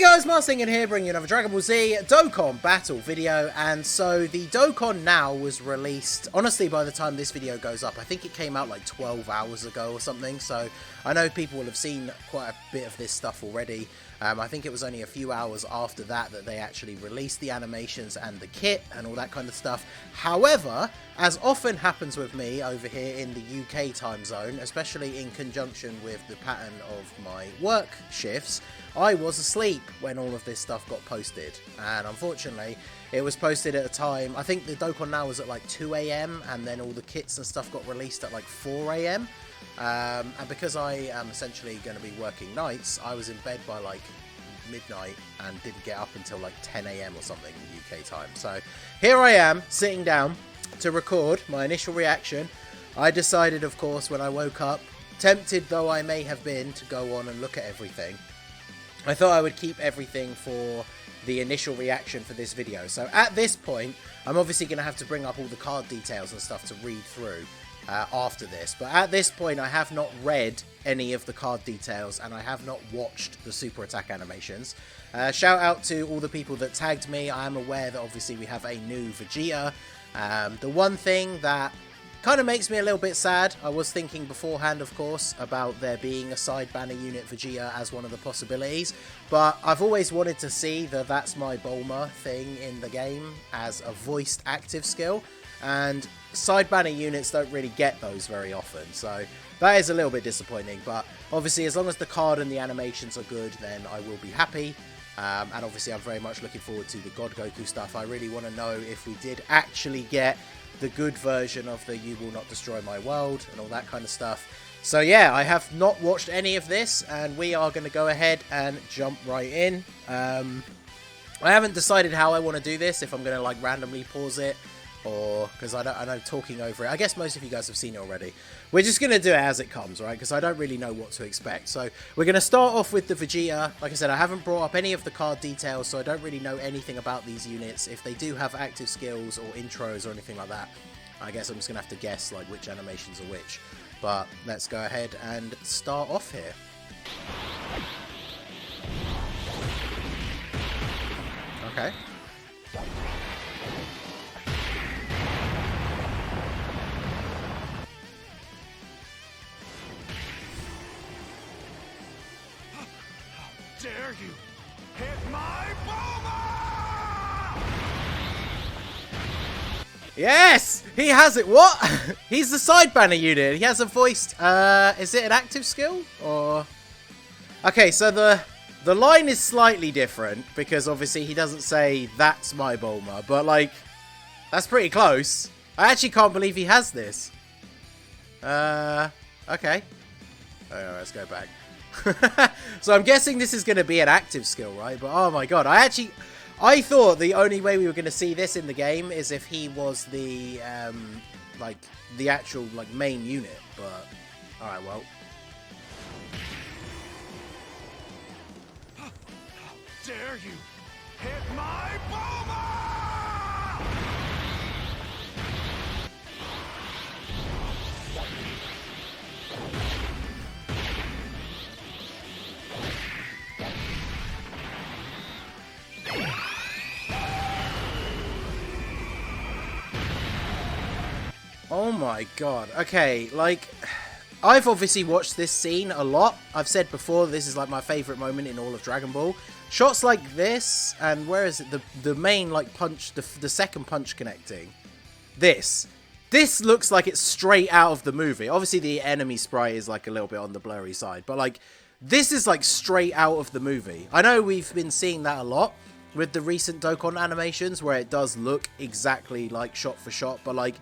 Hey guys, Marsingin here, bringing you another Dragon Ball Z Dokkan battle video. And so the Dokkan Now was released, honestly, by the time this video goes up, I think it came out like 12 hours ago or something. So I know people will have seen quite a bit of this stuff already. I think it was only a few hours after that they actually released the animations and the kit and all that kind of stuff. However, as often happens with me over here in the UK time zone, especially in conjunction with the pattern of my work shifts, I was asleep when all of this stuff got posted, and unfortunately it was posted at a time, I think the Dokkan Now was at like 2 AM and then all the kits and stuff got released at like 4 AM. And because I am essentially going to be working nights, I was in bed by like midnight and didn't get up until like 10 AM or something UK time. So here I am sitting down to record my initial reaction. I decided, of course, when I woke up, tempted though I may have been to go on and look at everything, I thought I would keep everything for the initial reaction for this video. So at this point, I'm obviously going to have to bring up all the card details and stuff to read through after this. But at this point, I have not read any of the card details and I have not watched the super attack animations. Shout out to all the people that tagged me. I am aware that obviously we have a new Vegeta. The one thing that kind of makes me a little bit sad, I was thinking beforehand, of course, about there being a side banner unit Vegeta as one of the possibilities, but I've always wanted to see the That's My Bulma thing in the game as a voiced active skill, and side banner units don't really get those very often, so that is a little bit disappointing. But obviously, as long as the card and the animations are good, then I will be happy. And obviously, I'm very much looking forward to the God Goku stuff. I really want to know if we did actually get the good version of the You Will Not Destroy My World and all that kind of stuff. So yeah, I have not watched any of this, and we are going to go ahead and jump right in. I haven't decided how I want to do this, if I'm going to like randomly pause it, or because I know talking over it, I guess most of you guys have seen it already. We're just going to do it as it comes, right? Because I don't really know what to expect. So we're going to start off with the Vegeta. Like I said, I haven't brought up any of the card details, so I don't really know anything about these units. If they do have active skills or intros or anything like that, I guess I'm just going to have to guess like which animations are which. But let's go ahead and start off here. Okay. Dare you hit my Bulma! Yes! He has it. What? He's the side banner unit. He has a voiced... is it an active skill? Or... Okay, so the line is slightly different, because obviously he doesn't say, "That's my Bulma," but like, that's pretty close. I actually can't believe he has this. Okay. Oh, let's go back. So I'm guessing this is going to be an active skill, right? But oh my god, I thought the only way we were going to see this in the game is if he was the like the actual like main unit. But all right, well. How dare you hit my Bulma! Oh my god. Okay, like, I've obviously watched this scene a lot. I've said before, this is like my favourite moment in all of Dragon Ball. Shots like this, and where is it? The main, like, punch, the second punch connecting. This looks like it's straight out of the movie. Obviously, the enemy sprite is, like, a little bit on the blurry side. But, like, this is, like, straight out of the movie. I know we've been seeing that a lot with the recent Dokkan animations, where it does look exactly, like, shot for shot. But, like,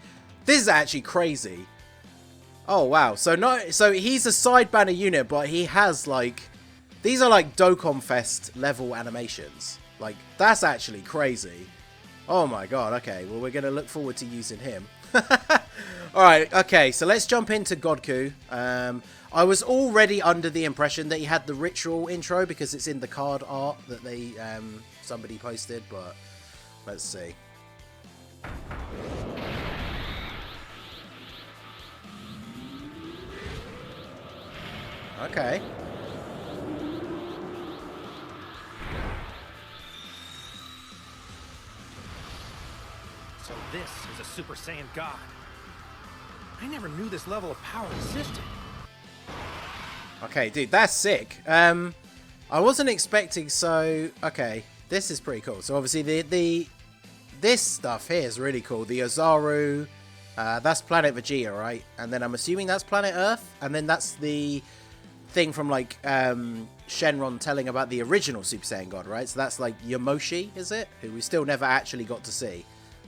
this is actually crazy. Oh, wow. So he's a side banner unit, but he has, like... These are, like, Dokkan Fest level animations. Like, that's actually crazy. Oh, my god. Okay, well, we're going to look forward to using him. Alright, okay. So let's jump into Goku. I was already under the impression that he had the ritual intro because it's in the card art that they somebody posted, but let's see. Okay. So this is a Super Saiyan God. I never knew this level of power existed. Okay, dude, that's sick. I wasn't expecting so... Okay, this is pretty cool. So obviously this stuff here is really cool. The Ozaru, that's Planet Vegeta, right? And then I'm assuming that's Planet Earth. And then that's the thing from like Shenron telling about the original Super Saiyan God, right? So that's like Emoji, is it? Who we still never actually got to see.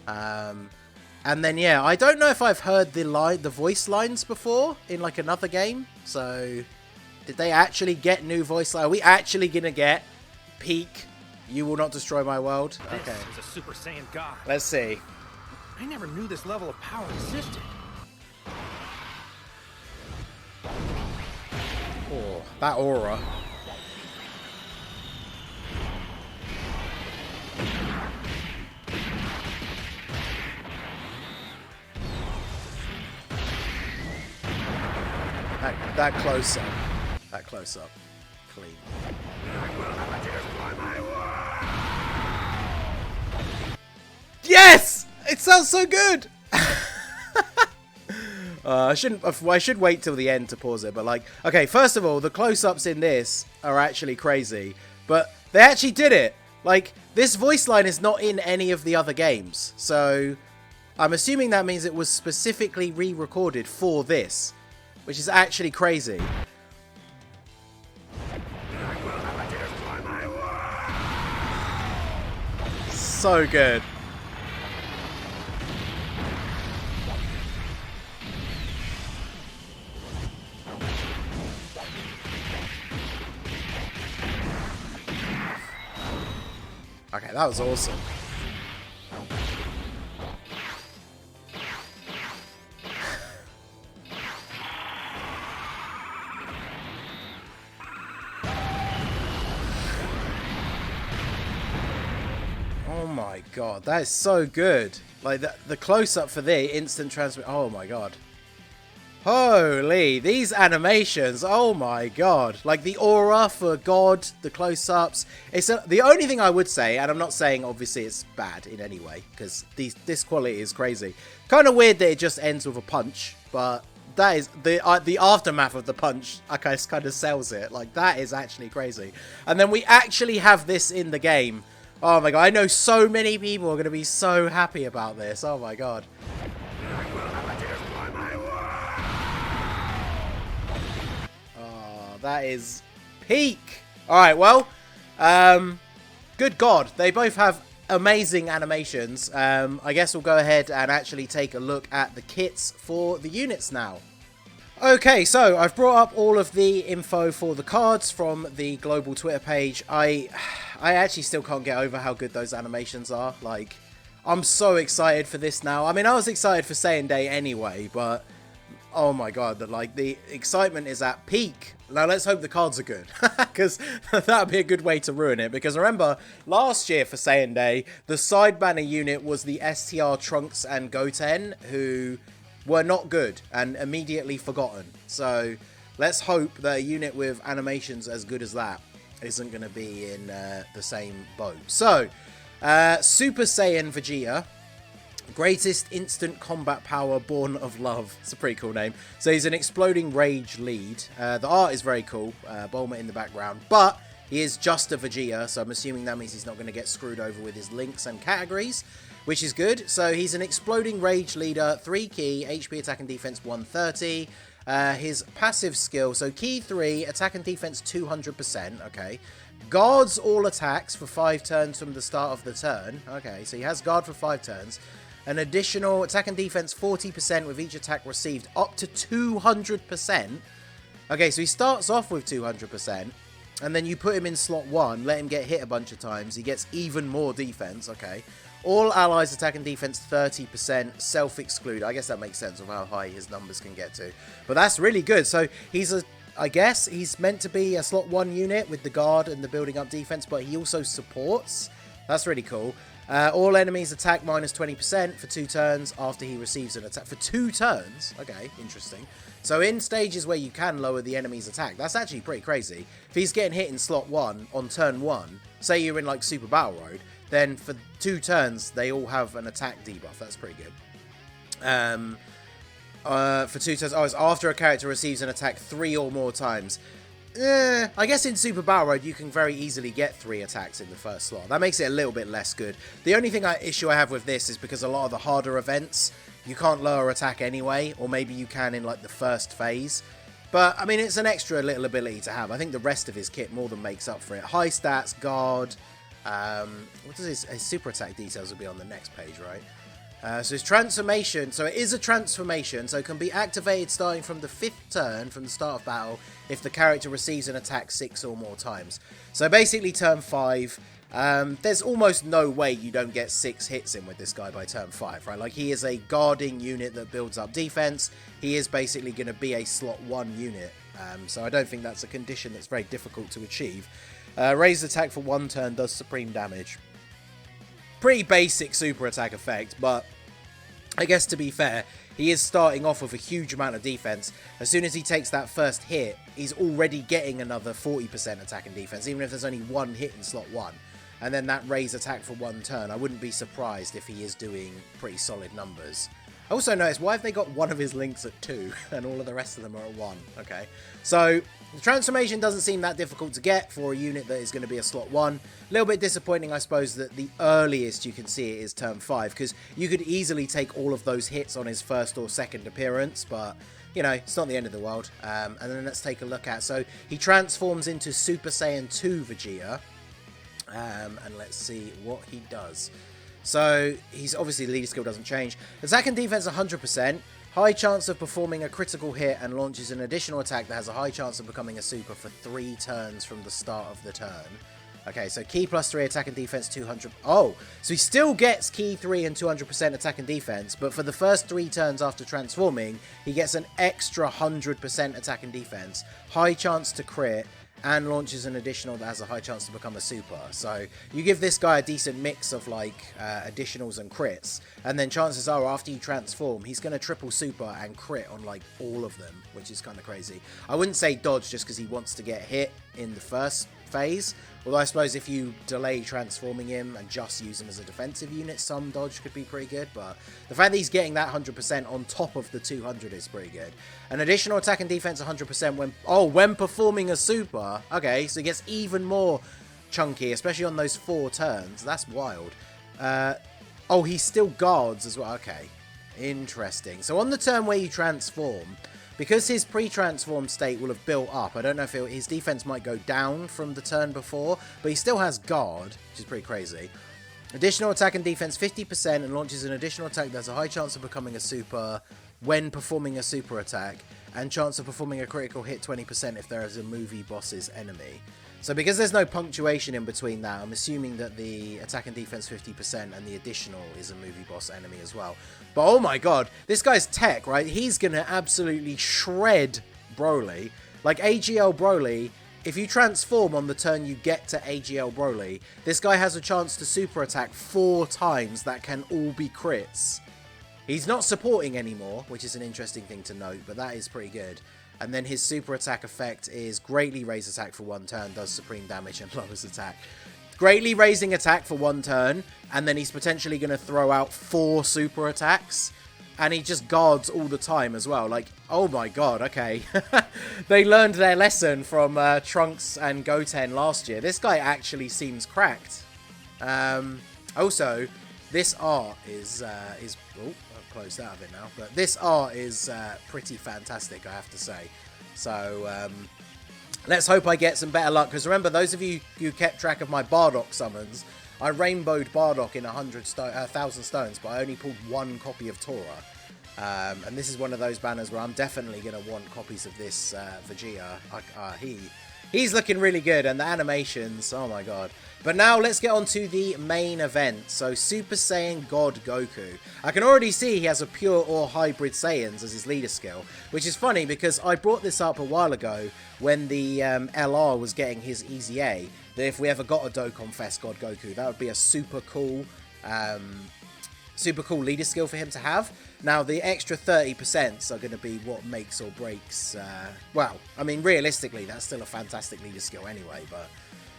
And then yeah, I don't know if I've heard the voice lines before in like another game. So did they actually get new voice lines? Are we actually gonna get peak? You will not destroy my world. Okay. This is a Super Saiyan God. Let's see. I never knew this level of power existed. Oh, that aura. That close up. That close up. Clean. Yes! It sounds so good! I should wait till the end to pause it, but like, okay, first of all, the close-ups in this are actually crazy, but they actually did it. Like, this voice line is not in any of the other games, so I'm assuming that means it was specifically re-recorded for this, which is actually crazy. So good. Okay, that was awesome. Oh my god, that is so good. Like the close-up for the instant transmit. Oh my god. Holy, these animations, oh my god. Like the aura for God, the close-ups. The only thing I would say, and I'm not saying obviously it's bad in any way, because this quality is crazy. Kind of weird that it just ends with a punch, but that is the aftermath of the punch, I guess, kind of sells it. Like that is actually crazy. And then we actually have this in the game. Oh my god, I know so many people are going to be so happy about this. Oh my god. That is peak. Alright, well, good god. They both have amazing animations. I guess we'll go ahead and actually take a look at the kits for the units now. Okay, so I've brought up all of the info for the cards from the global Twitter page. I actually still can't get over how good those animations are. Like, I'm so excited for this now. I mean, I was excited for Saiyan Day anyway, but oh my god, the excitement is at peak. Now let's hope the cards are good, because that would be a good way to ruin it. Because remember, last year for Saiyan Day, the side banner unit was the STR Trunks and Goten, who were not good and immediately forgotten. So let's hope that a unit with animations as good as that isn't going to be in the same boat. So, Super Saiyan Vegeta. Greatest instant combat power born of love. It's a pretty cool name. So he's an exploding rage lead. The art is very cool. Bulma in the background. But he is just a Vegeta, so I'm assuming that means he's not going to get screwed over with his links and categories, which is good. So he's an exploding rage leader, 3 key, HP, attack and defense 130. His passive skill, so key 3, attack and defense 200%, okay. Guards all attacks for 5 turns from the start of the turn. Okay, so he has guard for 5 turns. An additional attack and defense 40% with each attack received, up to 200%. Okay, so he starts off with 200%, and then you put him in slot 1, let him get hit a bunch of times, he gets even more defense, okay. All allies attack and defense 30%, self-exclude. I guess that makes sense of how high his numbers can get to. But that's really good. So I guess he's meant to be a slot 1 unit with the guard and the building up defense, but he also supports. That's really cool. All enemies attack minus 20% for 2 turns after he receives an attack. For 2 turns? Okay, interesting. So in stages where you can lower the enemy's attack, that's actually pretty crazy. If he's getting hit in slot 1 on turn 1, say you're in like Super Battle Road, then for 2 turns, they all have an attack debuff. That's pretty good. For 2 turns, it's after a character receives an attack 3 or more times. I guess in Super Battle Road, you can very easily get 3 attacks in the first slot. That makes it a little bit less good. The only issue I have with this is because a lot of the harder events, you can't lower attack anyway, or maybe you can in, like, the first phase. But, I mean, it's an extra little ability to have. I think the rest of his kit more than makes up for it. High stats, guard. What does his super attack details will be on the next page, right? So his transformation, so it is a transformation, so it can be activated starting from the 5th turn from the start of battle if the character receives an attack 6 or more times. So basically turn 5, there's almost no way you don't get 6 hits in with this guy by turn 5, right? Like, he is a guarding unit that builds up defense. He is basically going to be a slot 1 unit, so I don't think that's a condition that's very difficult to achieve. Raised attack for 1 turn does supreme damage. Pretty basic super attack effect, but I guess to be fair, he is starting off with a huge amount of defense. As soon as he takes that first hit, he's already getting another 40% attack and defense, even if there's only 1 hit in slot 1. And then that raise attack for 1 turn, I wouldn't be surprised if he is doing pretty solid numbers. I also noticed, why have they got one of his links at 2 and all of the rest of them are at 1? Okay, so the transformation doesn't seem that difficult to get for a unit that is going to be a slot 1. A little bit disappointing, I suppose, that the earliest you can see it is turn 5, because you could easily take all of those hits on his first or second appearance, but, you know, it's not the end of the world. And then let's take a look at, so he transforms into Super Saiyan 2 Vegeta, and let's see what he does. So, he's obviously, the leader skill doesn't change. Attack and defense 100%. High chance of performing a critical hit and launches an additional attack that has a high chance of becoming a super for 3 turns from the start of the turn. Okay, so key +3 attack and defense 200. Oh, so he still gets key 3 and 200% attack and defense, but for the first 3 turns after transforming, he gets an extra 100% attack and defense. High chance to crit, and launches an additional that has a high chance to become a super. So you give this guy a decent mix of like additionals and crits, and then chances are after you transform, he's going to triple super and crit on like all of them, which is kind of crazy. I wouldn't say dodge just because he wants to get hit in the first phase, although I suppose if you delay transforming him and just use him as a defensive unit, some dodge could be pretty good, but the fact that he's getting that 100% on top of the 200 is pretty good. An additional attack and defense 100% when performing a super. Okay, so he gets even more chunky, especially on those 4 turns. That's wild. Oh, he still guards as well. Okay, interesting. So on the turn where you transform, because his pre-transform state will have built up, I don't know if his defense might go down from the turn before, but he still has guard, which is pretty crazy. Additional attack and defense 50% and launches an additional attack that has a high chance of becoming a super when performing a super attack, and chance of performing a critical hit 20% if there is a movie boss's enemy. So because there's no punctuation in between that, I'm assuming that the attack and defense 50% and the additional is a movie boss enemy as well. But oh my god, this guy's tech, right? He's going to absolutely shred Broly. Like AGL Broly, if you transform on the turn you get to AGL Broly, this guy has a chance to super attack 4 times that can all be crits. He's not supporting anymore, which is an interesting thing to note, but that is pretty good. And then his super attack effect is greatly raise attack for 1 turn, does supreme damage and lowers attack. Greatly raising attack for 1 turn, and then he's potentially going to throw out 4 super attacks. And he just guards all the time as well. Like, oh my god, okay. They learned their lesson from Trunks and Goten last year. This guy actually seems cracked. Also, this art is oh, I've closed out of it now. But this art is pretty fantastic, I have to say. So, let's hope I get some better luck. Because remember, those of you who kept track of my Bardock summons, I rainbowed Bardock in 1,000 stones, but I only pulled 1 copy of Torah. And this is one of those banners where I'm definitely going to want copies of this Vegeta. He's looking really good, and the animations, oh my god. But now let's get on to the main event. So Super Saiyan God Goku. I can already see he has a pure or hybrid Saiyans as his leader skill, which is funny because I brought this up a while ago when the LR was getting his Easy A, that if we ever got a Dokkan Fest God Goku, that would be a super cool leader skill for him to have. Now, the extra 30% are going to be what makes or breaks. Well, I mean, realistically, that's still a fantastic leader skill anyway, but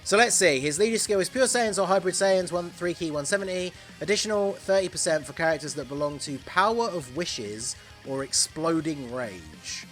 So let's see. His leader skill is Pure Saiyans or Hybrid Saiyans, 3 key, 170. Additional 30% for characters that belong to Power of Wishes or Exploding Rage.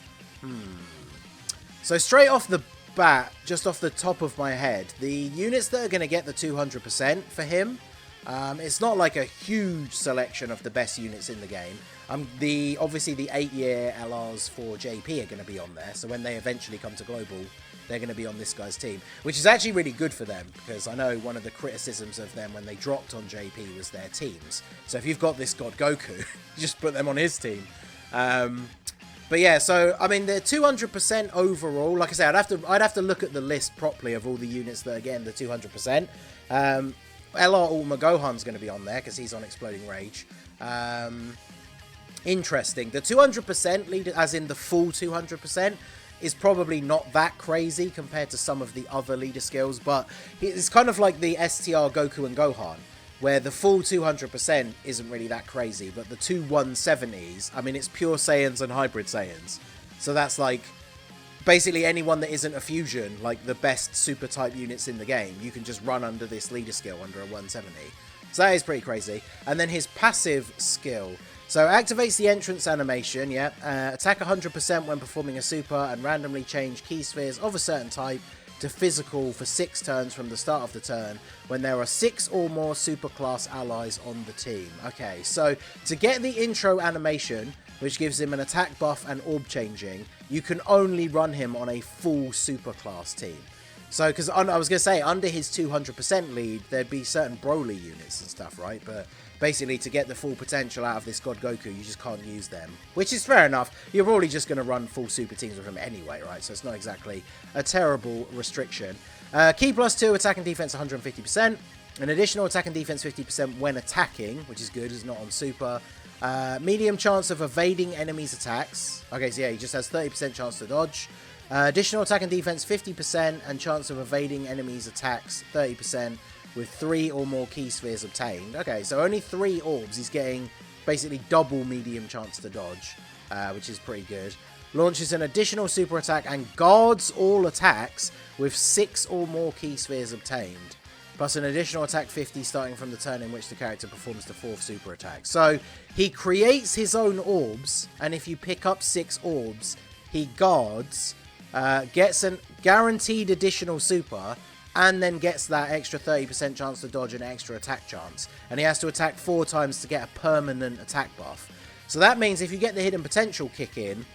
So straight off the bat, just off the top of my head, the units that are going to get the 200% for him, it's not like a huge selection of the best units in the game. Obviously the 8-year LRs for JP are going to be on there, so when they eventually come to Global, they're going to be on this guy's team, which is actually really good for them, because I know one of the criticisms of them when they dropped on JP was their teams. So if you've got this God Goku, you just put them on his team. But yeah, so I mean, they're 200% overall. Like I said, I'd have to look at the list properly of all the units that are getting the 200%. LR Ultima Gohan's going to be on there because he's on Exploding Rage. Interesting. The 200% leader, as in the full 200%, is probably not that crazy compared to some of the other leader skills, but it's kind of like the STR Goku and Gohan, where the full 200% isn't really that crazy, but the two 170s, I mean, it's Pure Saiyans and Hybrid Saiyans. So that's like, basically anyone that isn't a fusion, like the best super type units in the game, you can just run under this leader skill under a 170. So that is pretty crazy. And then his passive skill. So activates the entrance animation, yeah. Attack 100% when performing a super and randomly change key spheres of a certain type to physical for 6 turns from the start of the turn when there are 6 or more super class allies on the team. Okay, so to get the intro animation, which gives him an attack buff and orb changing, you can only run him on a full super class team. So, because I was going to say, under his 200% lead, there'd be certain Broly units and stuff, right? But basically, to get the full potential out of this God Goku, you just can't use them. Which is fair enough. You're probably just going to run full super teams with him anyway, right? So it's not exactly a terrible restriction. Key +2, attack and defense 150%. An additional attack and defense 50% when attacking, which is good, it's not on super. Medium chance of evading enemies' attacks. Okay, so yeah, he just has 30% chance to dodge. Additional attack and defense 50% and chance of evading enemies' attacks 30% with 3 or more key spheres obtained. Okay, so only 3 orbs. He's getting basically double medium chance to dodge, which is pretty good. Launches an additional super attack and guards all attacks with 6 or more key spheres obtained. Plus an additional attack 50 starting from the turn in which the character performs the 4th super attack. So he creates his own orbs, and if you pick up 6 orbs, he guards, gets a guaranteed additional super, and then gets that extra 30% chance to dodge and extra attack chance. And he has to attack 4 times to get a permanent attack buff. So that means if you get the hidden potential kick in,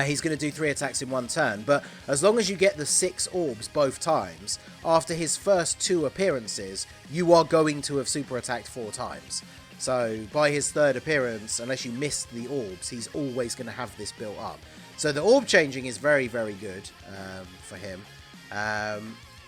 he's going to do 3 attacks in 1 turn. But as long as you get the 6 orbs both times, after his first 2 appearances, you are going to have super attacked 4 times. So by his 3rd appearance, unless you missed the orbs, he's always going to have this built up. So the orb changing is very, very good for him.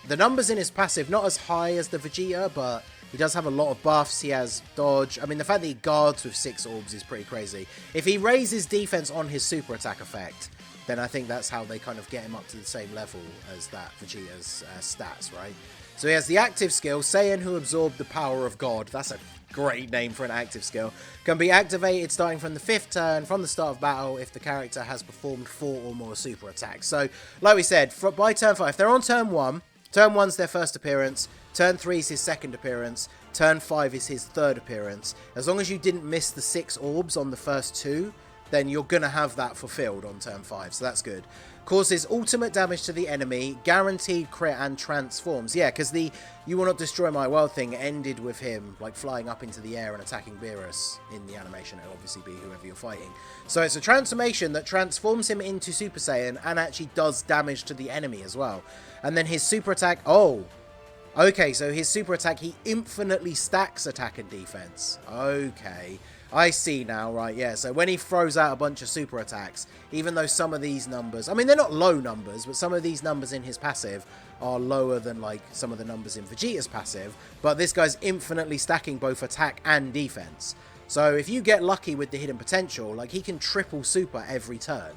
The numbers in his passive, not as high as the Vegeta, but he does have a lot of buffs. He has dodge. I mean, the fact that he guards with 6 orbs is pretty crazy. If he raises defense on his super attack effect, then I think that's how they kind of get him up to the same level as that Vegeta's stats, right? So he has the active skill, Saiyan who absorbed the power of God. That's a great name for an active skill. Can be activated starting from the 5th turn from the start of battle if the character has performed 4 or more super attacks. So, like we said, by turn 5, if they're on turn 1, turn 1's their first appearance, turn 3 is his 2nd appearance, turn 5 is his 3rd appearance. As long as you didn't miss the 6 orbs on the first 2, then you're going to have that fulfilled on turn 5, so that's good. Causes ultimate damage to the enemy, guaranteed crit and transforms. Yeah, because the "you will not destroy my world" thing ended with him like flying up into the air and attacking Beerus in the animation. It'll obviously be whoever you're fighting. So it's a transformation that transforms him into Super Saiyan and actually does damage to the enemy as well. And then his super attack, okay, so his super attack, he infinitely stacks attack and defense. Okay, I see now, right, yeah. So when he throws out a bunch of super attacks, even though some of these numbers, I mean, they're not low numbers, but some of these numbers in his passive are lower than, like, some of the numbers in Vegeta's passive, but this guy's infinitely stacking both attack and defense. So if you get lucky with the hidden potential, like, he can triple super every turn.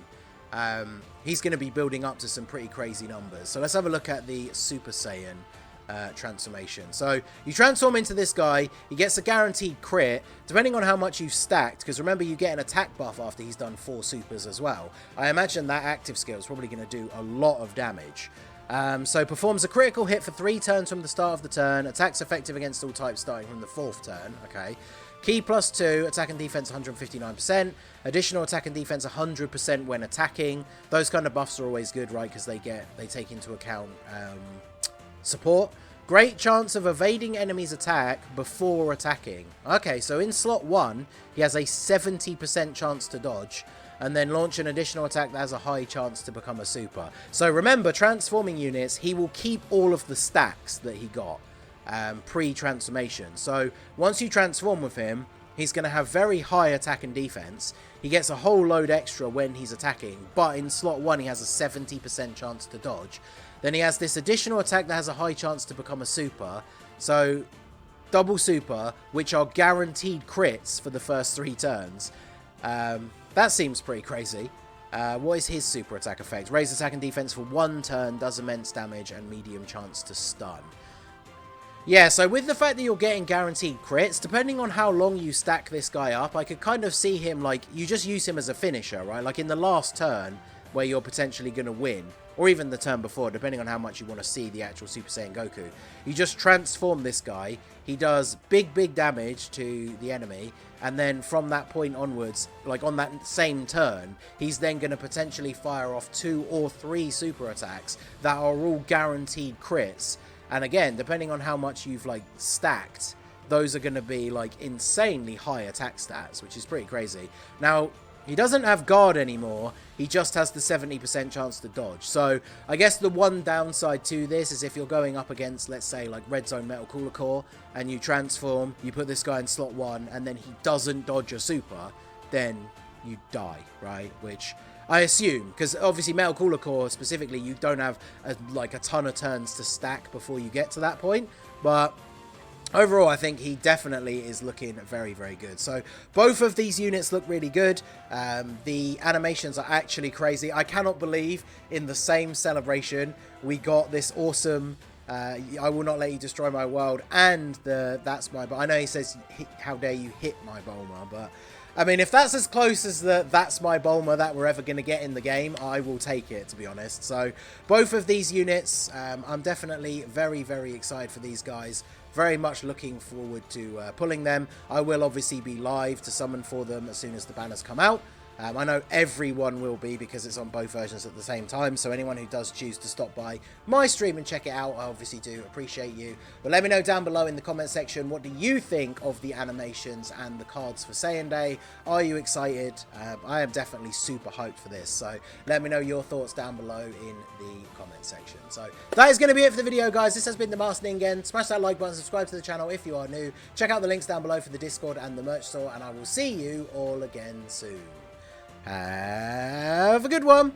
He's going to be building up to some pretty crazy numbers. So let's have a look at the Super Saiyan transformation. So you transform into this guy, he gets a guaranteed crit depending on how much you've stacked, because remember you get an attack buff after he's done 4 supers as well. I imagine that active skill is probably going to do a lot of damage. So performs a critical hit for 3 turns from the start of the turn. Attacks effective against all types starting from the 4th turn. Okay. Key +2, attack and defense 159%. Additional attack and defense 100% when attacking. Those kind of buffs are always good, right? Because they take into account support. Great chance of evading enemies' attack before attacking. Okay, so in slot 1, he has a 70% chance to dodge. And then launch an additional attack that has a high chance to become a super. So remember, transforming units, he will keep all of the stacks that he got pre-transformation. So once you transform with him, he's going to have very high attack and defense. He gets a whole load extra when he's attacking, but in slot 1 he has a 70% chance to dodge. Then he has this additional attack that has a high chance to become a super. So double super, which are guaranteed crits for the first 3 turns. That seems pretty crazy. What is his super attack effect? Raise attack and defense for 1 turn, does immense damage, and medium chance to stun. Yeah, so with the fact that you're getting guaranteed crits, depending on how long you stack this guy up, I could kind of see him, like, you just use him as a finisher, right? Like in the last turn, where you're potentially going to win, or even the turn before, depending on how much you want to see the actual Super Saiyan Goku. You just transform this guy, he does big damage to the enemy, and then from that point onwards, like on that same turn, he's then going to potentially fire off 2 or 3 super attacks that are all guaranteed crits. And again, depending on how much you've like stacked, those are going to be like insanely high attack stats, which is pretty crazy. Now, he doesn't have guard anymore, he just has the 70% chance to dodge. So I guess the one downside to this is if you're going up against, let's say, like Red Zone Metal Cooler Core, and you transform, you put this guy in slot 1, and then he doesn't dodge a super, then you die, right? Which I assume, because obviously Metal Cooler Core specifically, you don't have like a ton of turns to stack before you get to that point, but overall, I think he definitely is looking very good. So both of these units look really good. The animations are actually crazy. I cannot believe in the same celebration we got this awesome I will not let you destroy my world and that's my... I know he says, how dare you hit my Bulma, but I mean, if that's as close as the that's my Bulma that we're ever going to get in the game, I will take it, to be honest. So both of these units, I'm definitely very excited for these guys. Very much looking forward to pulling them. I will obviously be live to summon for them as soon as the banners come out. I know everyone will be because it's on both versions at the same time, so anyone who does choose to stop by my stream and check it out, I obviously do appreciate you. But let me know down below in the comment section, what do you think of the animations and the cards for Saiyan Day? Are you excited? I am definitely super hyped for this, so let me know your thoughts down below in the comment section. So that is going to be it for the video, guys. This has been the Master Ningen. Smash that like button, subscribe to the channel if you are new. Check out the links down below for the Discord and the merch store, and I will see you all again soon. Have a good one.